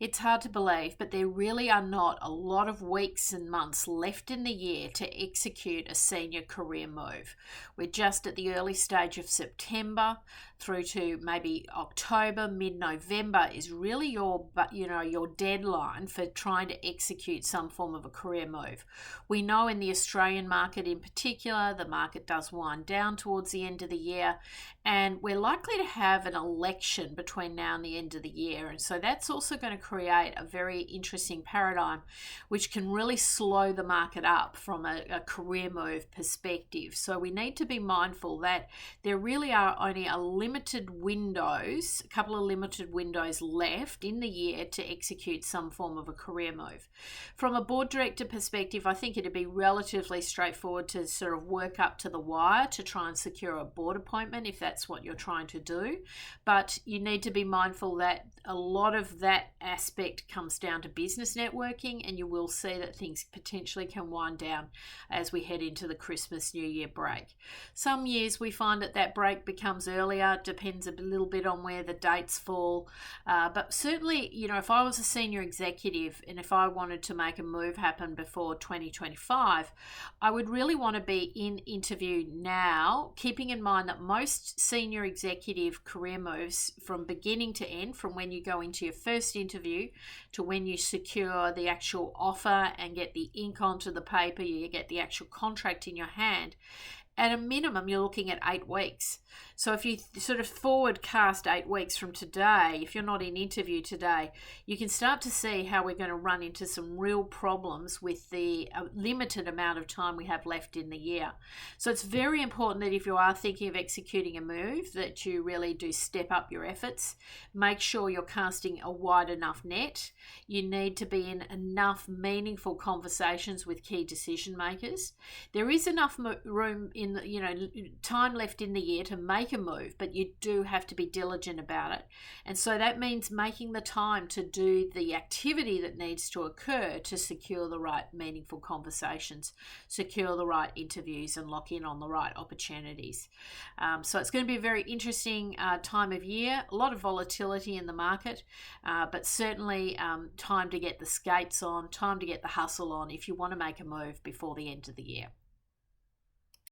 It's hard to believe, but there really are not a lot of weeks and months left in the year to execute a senior career move. We're just at the early stage of September through to maybe October, mid-November is really your deadline for trying to execute some form of a career move. We know in the Australian market in particular, the market does wind down towards the end of the year, and we're likely to have an election between now and the end of the year. And so that's also going to create a very interesting paradigm, which can really slow the market up from a career move perspective. So we need to be mindful that there really are only a couple of limited windows left in the year to execute some form of a career move. From a board director perspective, I think it'd be relatively straightforward to sort of work up to the wire to try and secure a board appointment if that's what you're trying to do. But you need to be mindful that a lot of that aspect comes down to business networking, and you will see that things potentially can wind down as we head into the Christmas New Year break. Some years we find that break becomes earlier, depends a little bit on where the dates fall. But certainly, if I was a senior executive and if I wanted to make a move happen before 2025, I would really want to be in interview now, keeping in mind that most senior executive career moves from beginning to end, from when you go into your first interview to when you secure the actual offer and get the ink onto the paper, you get the actual contract in your hand, at a minimum, you're looking at 8 weeks. So if you sort of forward cast 8 weeks from today, if you're not in interview today, you can start to see how we're going to run into some real problems with the limited amount of time we have left in the year. So it's very important that if you are thinking of executing a move, that you really do step up your efforts. Make sure you're casting a wide enough net. You need to be in enough meaningful conversations with key decision makers. There is enough room in time left in the year to make a move, but you do have to be diligent about it. And so that means making the time to do the activity that needs to occur to secure the right meaningful conversations, secure the right interviews, and lock in on the right opportunities. So it's going to be a very interesting time of year, a lot of volatility in the market, but certainly time to get the skates on, time to get the hustle on if you want to make a move before the end of the year.